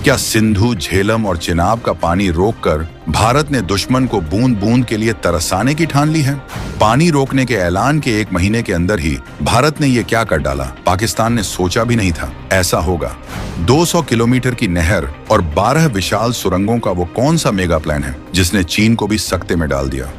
क्या सिंधु, झेलम और चिनाब का पानी रोककर भारत ने दुश्मन को बूंद बूंद के लिए तरसाने की ठान ली है? पानी रोकने के ऐलान के 1 महीने के अंदर ही भारत ने ये क्या कर डाला, पाकिस्तान ने सोचा भी नहीं था ऐसा होगा। 200 किलोमीटर की नहर और 12 विशाल सुरंगों का वो कौन सा मेगा प्लान है जिसने चीन को भी सकते में डाल दिया?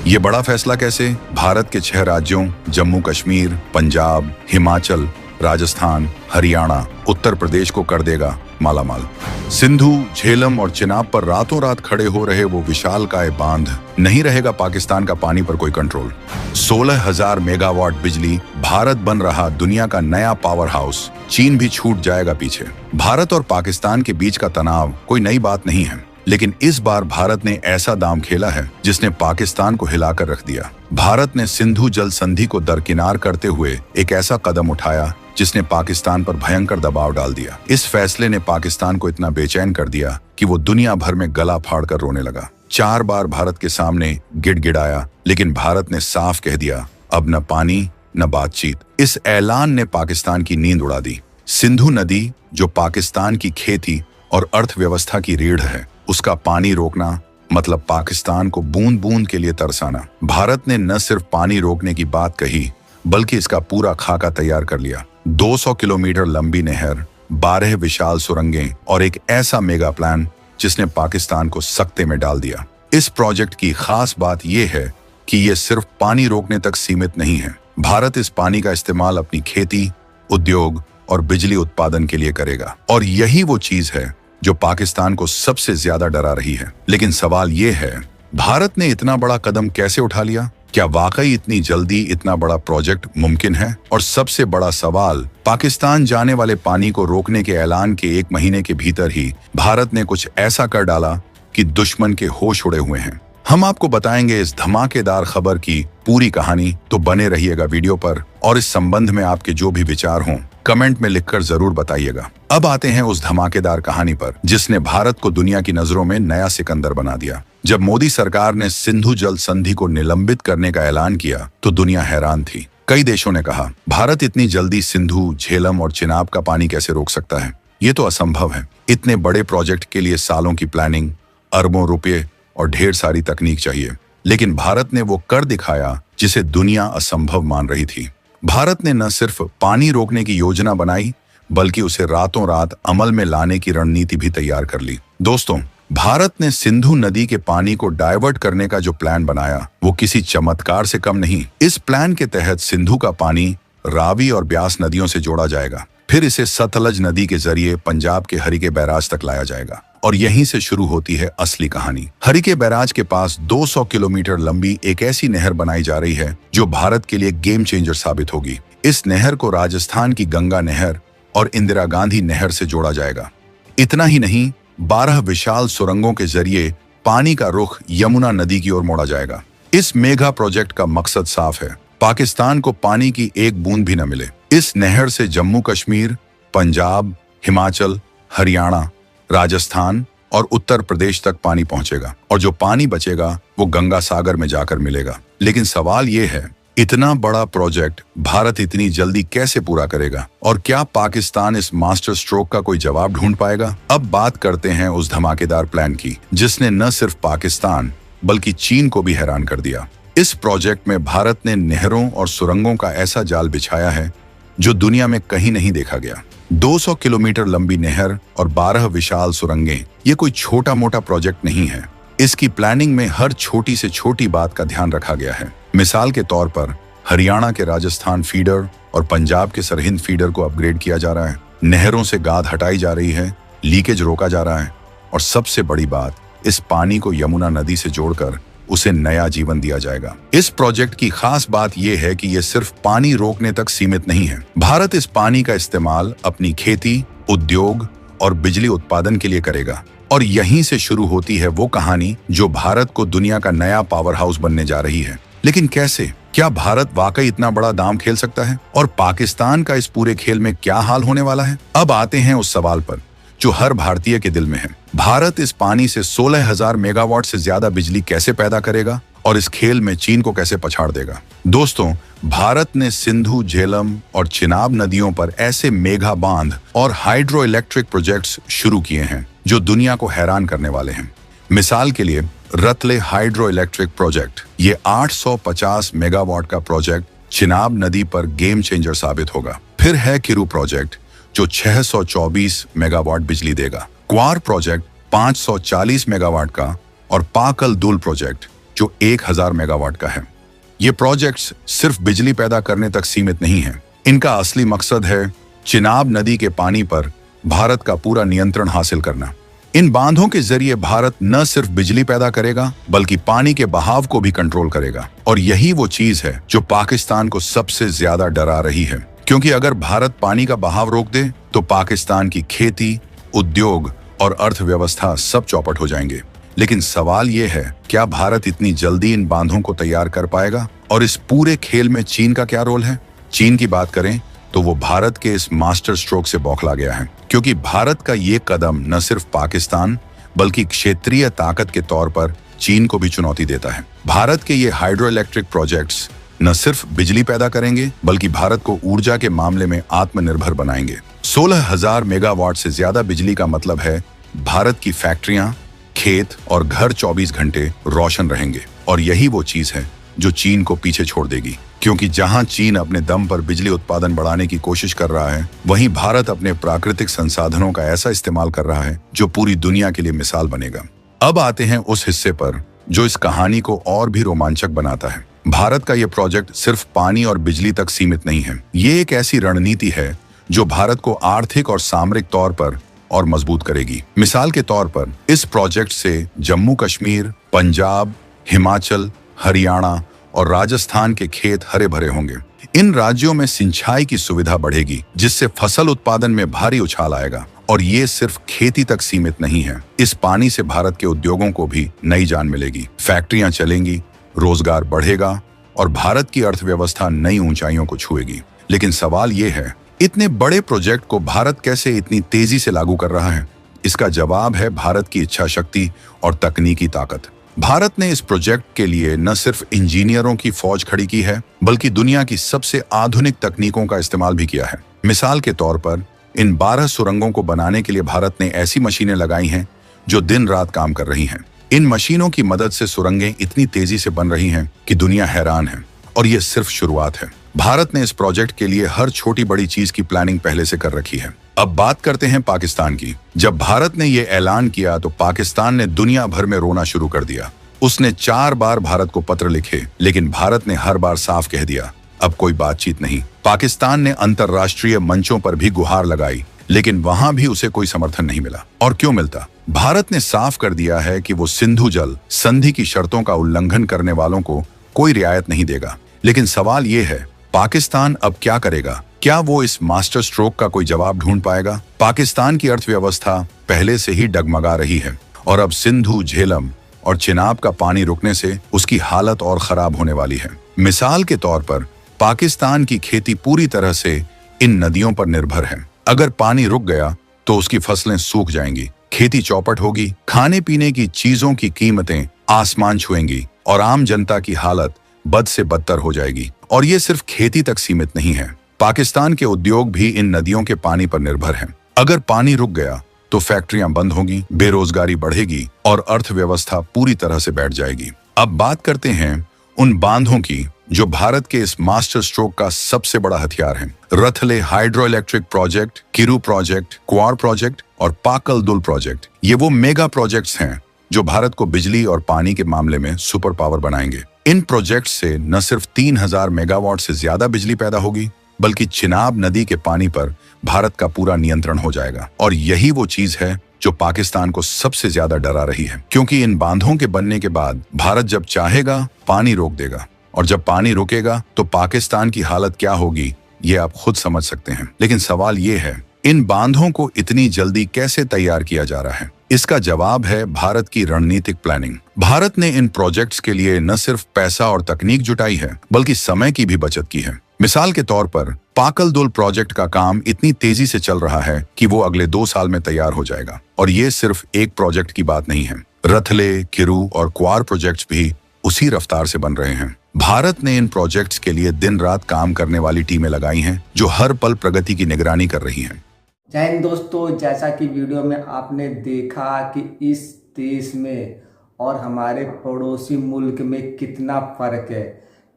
ये बड़ा फैसला कैसे भारत के 6 राज्यों जम्मू कश्मीर, पंजाब, हिमाचल, राजस्थान, हरियाणा, उत्तर प्रदेश को कर देगा मालामाल? सिंधु, झेलम और चिनाब पर रातों रात खड़े हो रहे वो विशालकाय बांध, नहीं रहेगा पाकिस्तान का पानी पर कोई कंट्रोल। 16,000 मेगावाट बिजली, भारत बन रहा दुनिया का नया पावर हाउस, चीन भी छूट जाएगा पीछे। भारत और पाकिस्तान के बीच का तनाव कोई नई बात नहीं है, लेकिन इस बार भारत ने ऐसा दांव खेला है जिसने पाकिस्तान को हिलाकर रख दिया। भारत ने सिंधु जल संधि को दरकिनार करते हुए एक ऐसा कदम उठाया जिसने पाकिस्तान पर भयंकर दबाव डाल दिया। इस फैसले ने पाकिस्तान को इतना बेचैन कर दिया कि वो दुनिया भर में गला फाड़कर रोने लगा। 4 बार भारत के सामने गिड़गिड़ाया, लेकिन भारत ने साफ कह दिया, अब न पानी न बातचीत। इस ऐलान ने पाकिस्तान की नींद उड़ा दी। सिंधु नदी, जो पाकिस्तान की खेती और अर्थव्यवस्था की रीढ़ है, उसका पानी रोकना मतलब पाकिस्तान को बूंद बूंद के लिए तरसाना। भारत ने न सिर्फ पानी रोकने की बात कही, बल्कि इसका पूरा खाका तैयार कर लिया। 200 किलोमीटर लंबी नहर, 12 विशाल सुरंगें और एक ऐसा मेगा प्लान जिसने पाकिस्तान को सकते में डाल दिया। इस प्रोजेक्ट की खास बात यह है कि यह सिर्फ पानी रोकने तक सीमित नहीं है। भारत इस पानी का इस्तेमाल अपनी खेती, उद्योग और बिजली उत्पादन के लिए करेगा, और यही वो चीज है जो पाकिस्तान को सबसे ज्यादा डरा रही है। लेकिन सवाल ये है, भारत ने इतना बड़ा कदम कैसे उठा लिया? क्या वाकई इतनी जल्दी इतना बड़ा प्रोजेक्ट मुमकिन है? और सबसे बड़ा सवाल, पाकिस्तान जाने वाले पानी को रोकने के ऐलान के 1 महीने के भीतर ही भारत ने कुछ ऐसा कर डाला कि दुश्मन के होश उड़े हुए हैं। हम आपको बताएंगे इस धमाकेदार खबर की पूरी कहानी, तो बने रहिएगा वीडियो पर, और इस संबंध में आपके जो भी विचार हों कमेंट में लिखकर जरूर बताइएगा। अब आते हैं उस धमाकेदार कहानी पर जिसने भारत को दुनिया की नजरों में नया सिकंदर बना दिया। जब मोदी सरकार ने सिंधु जल संधि को निलंबित करने का ऐलान किया तो दुनिया हैरान थी। कई देशों ने कहा, भारत इतनी जल्दी सिंधु, झेलम और चिनाब का पानी कैसे रोक सकता है? ये तो असंभव है। इतने बड़े प्रोजेक्ट के लिए सालों की प्लानिंग, अरबों रुपये और ढेर सारी तकनीक चाहिए। लेकिन भारत ने वो कर दिखाया जिसे दुनिया असंभव मान रही थी। भारत ने न सिर्फ पानी रोकने की योजना बनाई, बल्कि उसे रातों रात अमल में लाने की रणनीति भी तैयार कर ली। दोस्तों, भारत ने सिंधु नदी के पानी को डाइवर्ट करने का जो प्लान बनाया, वो किसी चमत्कार से कम नहीं। इस प्लान के तहत सिंधु का पानी रावी और ब्यास नदियों से जोड़ा जाएगा, फिर इसे सतलज नदी के जरिए पंजाब के हरिके बैराज तक लाया जाएगा, और यहीं से शुरू होती है असली कहानी। हरिके बैराज के पास 200 किलोमीटर लंबी एक ऐसी नहर बनाई जा रही है जो भारत के लिए गेम चेंजर साबित होगी। इस नहर को राजस्थान की गंगा नहर और इंदिरा गांधी नहर से जोड़ा जाएगा। इतना ही नहीं, 12 विशाल सुरंगों के जरिए पानी का रुख यमुना नदी की ओर मोड़ा जाएगा। इस मेगा प्रोजेक्ट का मकसद साफ है, पाकिस्तान को पानी की एक बूंद भी न मिले। इस नहर से जम्मू कश्मीर, पंजाब, हिमाचल, हरियाणा, राजस्थान और उत्तर प्रदेश तक पानी पहुंचेगा, और जो पानी बचेगा वो गंगा सागर में जाकर मिलेगा। लेकिन सवाल ये है, इतना बड़ा प्रोजेक्ट भारत इतनी जल्दी कैसे पूरा करेगा, और क्या पाकिस्तान इस मास्टर स्ट्रोक का कोई जवाब ढूंढ पाएगा? अब बात करते हैं उस धमाकेदार प्लान की जिसने न सिर्फ पाकिस्तान बल्कि चीन को भी हैरान कर दिया। इस प्रोजेक्ट में भारत ने नहरों और सुरंगों का ऐसा जाल बिछाया है जो दुनिया में कहीं नहीं देखा गया। 200 किलोमीटर लंबी नहर और 12 विशाल सुरंगें, ये कोई छोटा मोटा प्रोजेक्ट नहीं है। इसकी प्लानिंग में हर छोटी से छोटी बात का ध्यान रखा गया है। मिसाल के तौर पर हरियाणा के राजस्थान फीडर और पंजाब के सरहिंद फीडर को अपग्रेड किया जा रहा है, नहरों से गाद हटाई जा रही है, लीकेज रोका जा रहा है, और सबसे बड़ी बात, इस पानी को यमुना नदी से जोड़कर उसे नया जीवन दिया जाएगा। इस प्रोजेक्ट की खास बात यह है कि यह सिर्फ पानी रोकने तक सीमित नहीं है। भारत इस पानी का इस्तेमाल अपनी खेती, उद्योग और बिजली उत्पादन के लिए करेगा, और यहीं से शुरू होती है वो कहानी जो भारत को दुनिया का नया पावर हाउस बनने जा रही है। लेकिन कैसे? क्या भारत वाकई इतना बड़ा दांव खेल सकता है? और पाकिस्तान का इस पूरे खेल में क्या हाल होने वाला है? अब आते हैं उस सवाल पर जो हर भारतीय के दिल में है। भारत इस पानी से 16,000 मेगावाट से ज्यादा बिजली कैसे पैदा करेगा, और इस खेल में चीन को कैसे पछाड़ देगा? दोस्तों, भारत ने सिंधु, झेलम और चिनाब नदियों पर ऐसे मेगा बांध और हाइड्रो इलेक्ट्रिक प्रोजेक्ट्स शुरू किए हैं जो दुनिया को हैरान करने वाले हैं। मिसाल के लिए रतले हाइड्रो इलेक्ट्रिक प्रोजेक्ट, ये 850 मेगावाट का प्रोजेक्ट चिनाब नदी पर गेम चेंजर साबित होगा। फिर है किरू प्रोजेक्ट जो 624 मेगावाट बिजली देगा, क्वार प्रोजेक्ट 540 मेगावाट का और पाकल दुल प्रोजेक्ट जो 1000 मेगावाट का है। ये प्रोजेक्ट्स सिर्फ बिजली पैदा करने तक सीमित नहीं हैं। इनका असली मकसद है चिनाब नदी के पानी पर भारत का पूरा नियंत्रण हासिल करना। इन बांधों के जरिए भारत न सिर्फ बिजली पैदा करेगा बल्कि पानी के बहाव को भी कंट्रोल करेगा। और यही वो चीज है जो पाकिस्तान को सबसे ज्यादा डरा रही है, क्योंकि अगर भारत पानी का बहाव रोक दे तो पाकिस्तान की खेती, उद्योग और अर्थव्यवस्था सब चौपट हो जाएंगे। लेकिन सवाल ये है, क्या भारत इतनी जल्दी इन बांधों को तैयार कर पाएगा? और इस पूरे खेल में चीन का क्या रोल है? चीन की बात करें तो वो भारत के इस मास्टर स्ट्रोक से बौखला गया है, क्योंकि भारत का ये कदम न सिर्फ पाकिस्तान बल्कि क्षेत्रीय ताकत के तौर पर चीन को भी चुनौती देता है। भारत के ये हाइड्रो इलेक्ट्रिक प्रोजेक्ट्स न सिर्फ बिजली पैदा करेंगे बल्कि भारत को ऊर्जा के मामले में आत्मनिर्भर बनाएंगे। 16,000 मेगावाट से ज्यादा बिजली का मतलब है भारत की फैक्ट्रियां, खेत और घर 24 घंटे रोशन रहेंगे। और यही वो चीज है जो चीन को पीछे छोड़ देगी, क्योंकि जहां चीन अपने दम पर बिजली उत्पादन बढ़ाने की कोशिश कर रहा है, वहीं भारत अपने प्राकृतिक संसाधनों का ऐसा इस्तेमाल कर रहा है जो पूरी दुनिया के लिए मिसाल बनेगा। अब आते हैं उस हिस्से पर जो इस कहानी को और भी रोमांचक बनाता है। भारत का यह प्रोजेक्ट सिर्फ पानी और बिजली तक सीमित नहीं है। ये एक ऐसी रणनीति है जो भारत को आर्थिक और सामरिक तौर पर और मजबूत करेगी। मिसाल के तौर पर इस प्रोजेक्ट से जम्मू कश्मीर, पंजाब, हिमाचल, हरियाणा और राजस्थान के खेत हरे भरे होंगे। इन राज्यों में सिंचाई की सुविधा बढ़ेगी, जिससे फसल उत्पादन में भारी उछाल आएगा। और ये सिर्फ खेती तक सीमित नहीं है, इस पानी से भारत के उद्योगों को भी नई जान मिलेगी। फैक्ट्रियां चलेंगी, रोजगार बढ़ेगा और भारत की अर्थव्यवस्था नई ऊंचाइयों को छुएगी। लेकिन सवाल ये है, इतने बड़े प्रोजेक्ट को भारत कैसे इतनी तेजी से लागू कर रहा है? इसका जवाब है भारत की इच्छा शक्ति और तकनीकी ताकत। भारत ने इस प्रोजेक्ट के लिए न सिर्फ इंजीनियरों की फौज खड़ी की है बल्कि दुनिया की सबसे आधुनिक तकनीकों का इस्तेमाल भी किया है। मिसाल के तौर पर इन 12 सुरंगों को बनाने के लिए भारत ने ऐसी मशीनें लगाई हैं जो दिन रात काम कर रही हैं। इन मशीनों की मदद से सुरंगें इतनी तेजी से बन रही हैं कि दुनिया हैरान है। और ये सिर्फ शुरुआत है। भारत ने इस प्रोजेक्ट के लिए हर छोटी बड़ी चीज की प्लानिंग पहले से कर रखी है। अब बात करते हैं पाकिस्तान की। जब भारत ने ये ऐलान किया तो पाकिस्तान ने दुनिया भर में रोना शुरू कर दिया। उसने 4 बार भारत को पत्र लिखे, लेकिन भारत ने हर बार साफ कह दिया, अब कोई बातचीत नहीं। पाकिस्तान ने अंतर्राष्ट्रीय मंचों पर भी गुहार लगाई, लेकिन वहां भी उसे कोई समर्थन नहीं मिला। और क्यों मिलता? भारत ने साफ कर दिया है कि वो सिंधु जल संधि की शर्तों का उल्लंघन करने वालों को कोई रियायत नहीं देगा। लेकिन सवाल ये है, पाकिस्तान अब क्या करेगा? क्या वो इस मास्टर स्ट्रोक का कोई जवाब ढूंढ पाएगा? पाकिस्तान की अर्थव्यवस्था पहले से ही डगमगा रही है और अब सिंधु, झेलम और चिनाब का पानी रुकने से उसकी हालत और खराब होने वाली है। मिसाल के तौर पर पाकिस्तान की खेती पूरी तरह से इन नदियों पर निर्भर है। अगर पानी रुक गया तो उसकी फसलें सूख जाएंगी, खेती चौपट होगी, खाने पीने की चीजों की कीमतें आसमान छुएंगी और आम जनता की हालत बद से बदतर हो जाएगी। और ये सिर्फ खेती तक सीमित नहीं है, पाकिस्तान के उद्योग भी इन नदियों के पानी पर निर्भर हैं। अगर पानी रुक गया तो फैक्ट्रियां बंद होंगी, बेरोजगारी बढ़ेगी और अर्थव्यवस्था पूरी तरह से बैठ जाएगी। अब बात करते हैं उन बांधों की जो भारत के इस मास्टर स्ट्रोक का सबसे बड़ा हथियार है। रथले hydro electric project, Kiru project, क्वार प्रोजेक्ट और पाकल दुल प्रोजेक्ट, ये वो मेगा प्रोजेक्ट्स हैं जो भारत को बिजली और पानी के मामले में सुपर पावर बनाएंगे। इन प्रोजेक्ट से न सिर्फ 3000 मेगावाट से ज्यादा बिजली पैदा होगी, बल्कि चिनाब नदी के पानी पर भारत का पूरा नियंत्रण हो जाएगा। और यही वो चीज है जो पाकिस्तान को सबसे ज्यादा डरा रही है, क्योंकि इन बांधों के बनने के बाद भारत जब चाहेगा पानी रोक देगा, और जब पानी रुकेगा तो पाकिस्तान की हालत क्या होगी ये आप खुद समझ सकते हैं। लेकिन सवाल ये है, इन बांधों को इतनी जल्दी कैसे तैयार किया जा रहा है? इसका जवाब है भारत की रणनीतिक प्लानिंग। भारत ने इन प्रोजेक्ट्स के लिए न सिर्फ पैसा और तकनीक जुटाई है, बल्कि समय की भी बचत की है। मिसाल के तौर पर पाकल दुल प्रोजेक्ट का काम इतनी तेजी से चल रहा है कि वो अगले 2 साल में तैयार हो जाएगा। और ये सिर्फ एक प्रोजेक्ट की बात नहीं है, रथले, किरू और क्वार प्रोजेक्ट्स भी उसी रफ्तार से बन रहे हैं। भारत ने इन प्रोजेक्ट्स के लिए दिन रात काम करने वाली टीमें लगाई हैं जो हर पल प्रगति की निगरानी कर रही हैं। जय हिंद दोस्तों, जैसा कि वीडियो में आपने देखा कि इस देश में और हमारे पड़ोसी मुल्क में कितना फ़र्क है।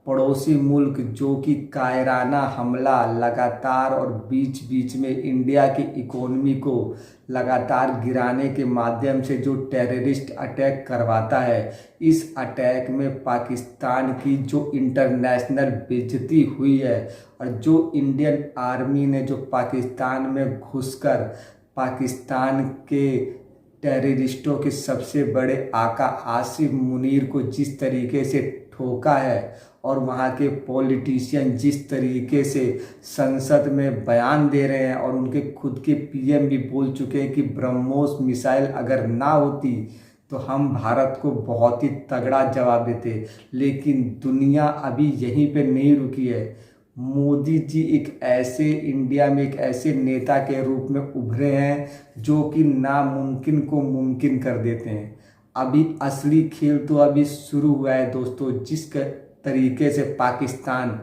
पड़ोसी मुल्क जो कि कायराना हमला लगातार और बीच बीच में इंडिया की इकोनॉमी को लगातार गिराने के माध्यम से जो टेररिस्ट अटैक करवाता है, इस अटैक में पाकिस्तान की जो इंटरनेशनल बेइज्जती हुई है और जो इंडियन आर्मी ने जो पाकिस्तान में घुसकर पाकिस्तान के टेररिस्टों के सबसे बड़े आका आसिफ मुनीर को जिस तरीके से ठोका है और वहाँ के पॉलिटिशियन जिस तरीके से संसद में बयान दे रहे हैं और उनके खुद के पीएम भी बोल चुके हैं कि ब्रह्मोस मिसाइल अगर ना होती तो हम भारत को बहुत ही तगड़ा जवाब देते। लेकिन दुनिया अभी यहीं पे नहीं रुकी है। मोदी जी इंडिया में एक ऐसे नेता के रूप में उभरे हैं जो कि नामुमकिन को मुमकिन कर देते हैं। अभी असली खेल तो अभी शुरू हुआ है दोस्तों। जिस तरीके से पाकिस्तान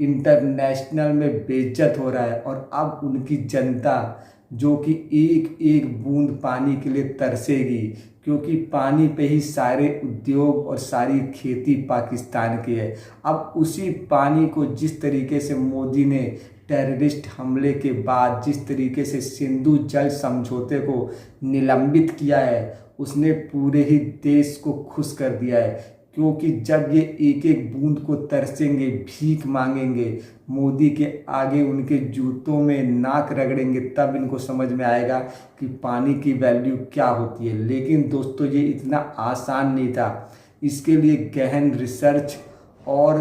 इंटरनेशनल में बेइज्जत हो रहा है और अब उनकी जनता जो कि एक एक बूंद पानी के लिए तरसेगी, क्योंकि पानी पे ही सारे उद्योग और सारी खेती पाकिस्तान की है। अब उसी पानी को जिस तरीके से मोदी ने टेररिस्ट हमले के बाद जिस तरीके से सिंधु जल समझौते को निलंबित किया है, उसने पूरे ही देश को खुश कर दिया है। क्योंकि जब ये एक एक बूंद को तरसेंगे, भीख मांगेंगे, मोदी के आगे उनके जूतों में नाक रगड़ेंगे, तब इनको समझ में आएगा कि पानी की वैल्यू क्या होती है। लेकिन दोस्तों ये इतना आसान नहीं था। इसके लिए गहन रिसर्च और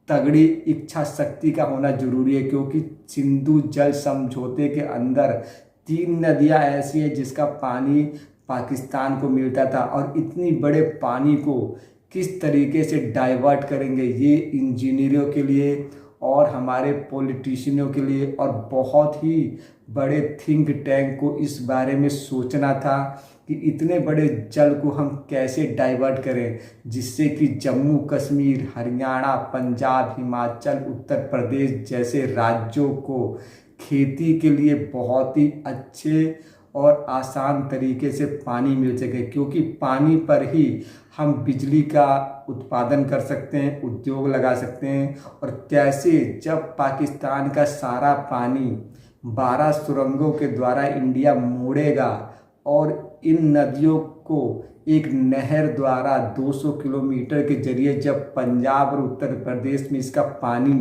तगड़ी इच्छा शक्ति का होना जरूरी है, क्योंकि सिंधु जल समझौते के अंदर 3 नदियाँ ऐसी हैं जिसका पानी पाकिस्तान को मिलता था और इतनी बड़े पानी को किस तरीके से डाइवर्ट करेंगे, ये इंजीनियरों के लिए और हमारे पॉलिटिशियनों के लिए और बहुत ही बड़े थिंक टैंक को इस बारे में सोचना था कि इतने बड़े जल को हम कैसे डाइवर्ट करें जिससे कि जम्मू कश्मीर, हरियाणा, पंजाब, हिमाचल, उत्तर प्रदेश जैसे राज्यों को खेती के लिए बहुत ही अच्छे और आसान तरीके से पानी मिल सके। क्योंकि पानी पर ही हम बिजली का उत्पादन कर सकते हैं, उद्योग लगा सकते हैं। और कैसे जब पाकिस्तान का सारा पानी 12 सुरंगों के द्वारा इंडिया मोड़ेगा और इन नदियों को एक नहर द्वारा 200 किलोमीटर के जरिए जब पंजाब और उत्तर प्रदेश में इसका पानी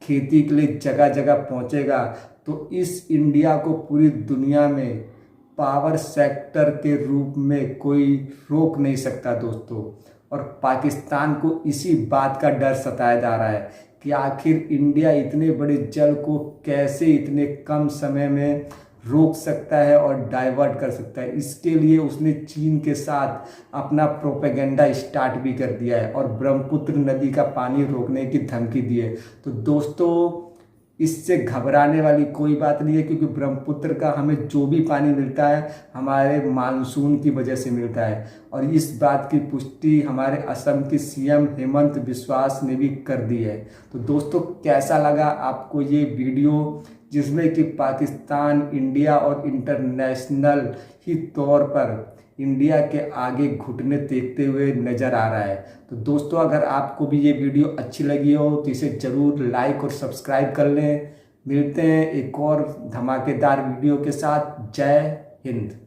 खेती के लिए जगह जगह पहुंचेगा, तो इस इंडिया को पूरी दुनिया में पावर सेक्टर के रूप में कोई रोक नहीं सकता दोस्तों। और पाकिस्तान को इसी बात का डर सताया जा रहा है कि आखिर इंडिया इतने बड़े जल को कैसे इतने कम समय में रोक सकता है और डाइवर्ट कर सकता है। इसके लिए उसने चीन के साथ अपना प्रोपेगेंडा स्टार्ट भी कर दिया है और ब्रह्मपुत्र नदी का पानी रोकने की धमकी दी है। तो दोस्तों इससे घबराने वाली कोई बात नहीं है, क्योंकि ब्रह्मपुत्र का हमें जो भी पानी मिलता है हमारे मानसून की वजह से मिलता है। और इस बात की पुष्टि हमारे असम के सीएम हेमंत बिस्वा ने भी कर दी है। तो दोस्तों कैसा लगा आपको ये वीडियो, जिसमें कि पाकिस्तान, इंडिया और इंटरनेशनल ही तौर पर इंडिया के आगे घुटने टेकते हुए नज़र आ रहा है। तो दोस्तों अगर आपको भी ये वीडियो अच्छी लगी हो तो इसे ज़रूर लाइक और सब्सक्राइब कर लें। मिलते हैं एक और धमाकेदार वीडियो के साथ। जय हिंद।